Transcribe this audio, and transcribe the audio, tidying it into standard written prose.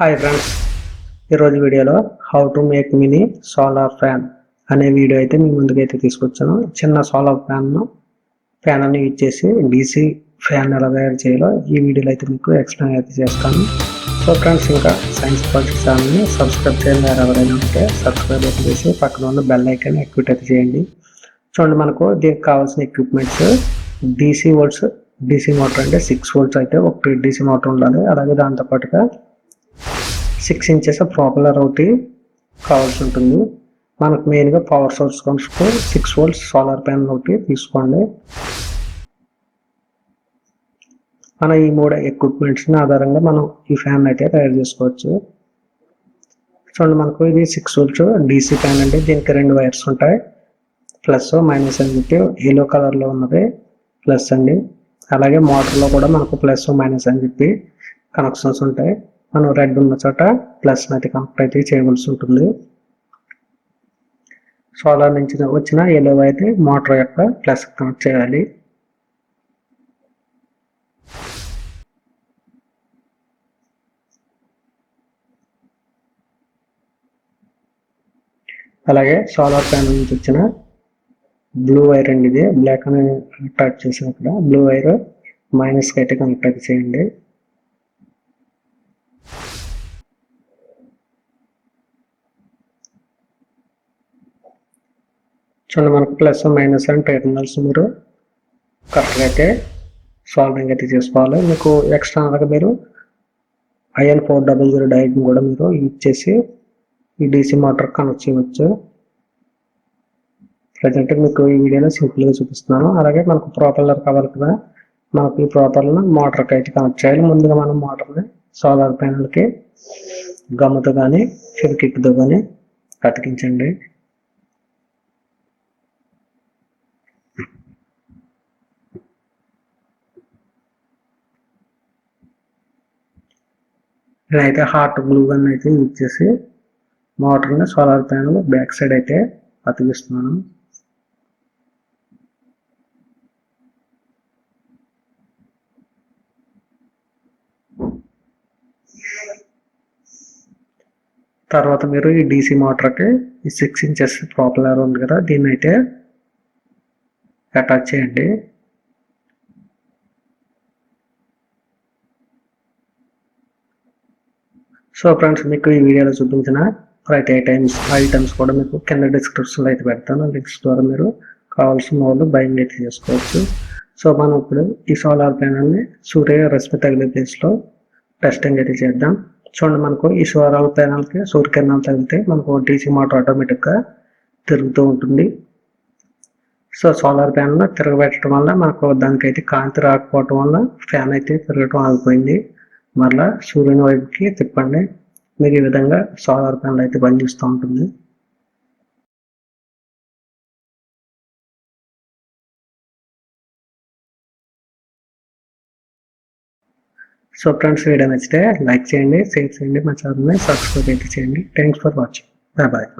Hi friends, ఈరోజు వీడియోలో how to make mini solar fan అనే వీడియో అయితే మీ ముందుకైతే తీసుకొచ్చాను. చిన్న సోలార్ ఫ్యాన్ యూజ్ చేసి డీసీ ఫ్యాన్ ఎలా తయారు చేయాలో ఈ వీడియోలో అయితే మీకు ఎక్స్ప్లెయిన్ అయితే చేస్తాను. సో ఫ్రెండ్స్, ఇంకా సైన్స్ ప్రాజెక్ట్ ఛానల్ని సబ్స్క్రైబ్ చేయండి. ఎవరైనా ఉంటే సబ్స్క్రైబ్ అయితే చేసి పక్కన ఉన్న బెల్ ఐకాన్ యాక్టివేట్ అయితే చేయండి. చూడండి, మనకు దీనికి కావాల్సిన ఎక్విప్మెంట్స్ డీసీ మోటార్ అంటే 6 volts అయితే ఒక డీసీ మోటార్ ఉండాలి. అలాగే దాంతోపాటుగా 6 inches ప్రాపలర్ ఒకటి కావాల్సి ఉంటుంది. మనకు మెయిన్గా పవర్ సోర్స్ కొనుక్కో 6 volts సోలార్ ప్యానల్ ఒకటి తీసుకోండి. మన ఈ 3 ఎక్విప్మెంట్స్ని ఆధారంగా మనం ఈ ఫ్యాన్ అయితే తయారు చేసుకోవచ్చు. చూడండి, మనకు ఇది 6 volts డీసీ ఫ్యాన్ అండి. దీనికి 2 వైర్స్ ఉంటాయి, ప్లస్ మైనస్ అని చెప్పి ఎల్లో కలర్లో ఉన్నది ప్లస్ అండి. అలాగే మోటార్లో కూడా మనకు ప్లస్ మైనస్ అని చెప్పి కనెక్షన్స్ ఉంటాయి. మనం రెడ్ ఉన్న చోట ప్లస్ అయితే కనెక్ట్ అయితే చేయవలసి ఉంటుంది. సోలార్ నుంచి వచ్చిన ఎల్లో అయితే మోటార్ యొక్క ప్లస్ కనెక్ట్ చేయాలి. అలాగే సోలార్ ప్యానల్ నుంచి వచ్చిన బ్లూ వైర్ అండి, ఇది బ్లాక్ అని టైప్ చేసిన ఇక్కడ బ్లూ వైర్ మైనస్కి అయితే కనెక్ట్ అయితే చేయండి. చూడండి, మనకు ప్లస్ మైనస్ అండ్ టెర్మినల్స్ మీరు కరెక్ట్గా అయితే సాల్వింగ్ అయితే చేసుకోవాలి. మీకు ఎక్స్టర్నల్గా మీరు IN400 డయోడ్ని కూడా మీరు యూజ్ చేసి ఈ డీసీ మోటార్ కనెక్ట్ చేయవచ్చు. ప్రజెంట్ మీకు ఈ వీడియోలో సింపుల్గా చూపిస్తున్నాను. అలాగే మనకు ప్రాపల్లర్ కావాలి కదా, మనకు ఈ ప్రాపర్లను మోటార్కి అయితే కనెక్ట్ చేయాలి. ముందుగా మనం మోటార్ని సోలార్ ప్యానల్కి గమ్ముతో కానీ ఫెవిక్విక్తో కానీ అతికించండి. నేనైతే హాట్ గ్లూ గన్ అయితే యూజ్ చేసి మోటార్ని సోలార్ ప్యానల్ బ్యాక్ సైడ్ అయితే అతికిస్తున్నాను. తర్వాత మీరు ఈ డీసీ మోటార్కి ఈ 6 inches ప్రాపలర్ ఉంది కదా, దీన్ని అయితే అటాచ్ చేయండి. సో ఫ్రెండ్స్, మీకు ఈ వీడియోలో చూపించిన ప్రతి ఐటమ్స్ కూడా మీకు కింద డిస్క్రిప్షన్లో అయితే పెడతాను. లింక్స్ ద్వారా మీరు కావాల్సిన వాళ్ళు బయింగ్ అయితే చేసుకోవచ్చు. సో మనం ఇప్పుడు ఈ సోలార్ ప్యానల్ని సూర్యరశ్మి తగిలే ప్లేస్లో టెస్టింగ్ అయితే చేద్దాం. చూడండి, మనకు ఈ సోలార్ ప్యానల్కి సూర్యకిరణాలు తగిలితే మనకు డీసీ మోటార్ ఆటోమేటిక్గా తిరుగుతూ ఉంటుంది. సో సోలార్ ప్యానల్ తిరగబెట్టడం వల్ల మనకు దానికైతే కాంతి రాకపోవటం వల్ల ఫ్యాన్ అయితే తిరగటం ఆగిపోయింది. మరలా సూర్యుని వైపుకి తిప్పండి. మీకు ఈ విధంగా సోలార్ ప్యానల్ అయితే పనిచేస్తూ ఉంటుంది. సో ఫ్రెండ్స్, వీడియో నచ్చితే లైక్ చేయండి, షేర్ చేయండి, మా ఛానల్ని సబ్స్క్రైబ్ అయితే చేయండి. Thanks for watching. Bye bye.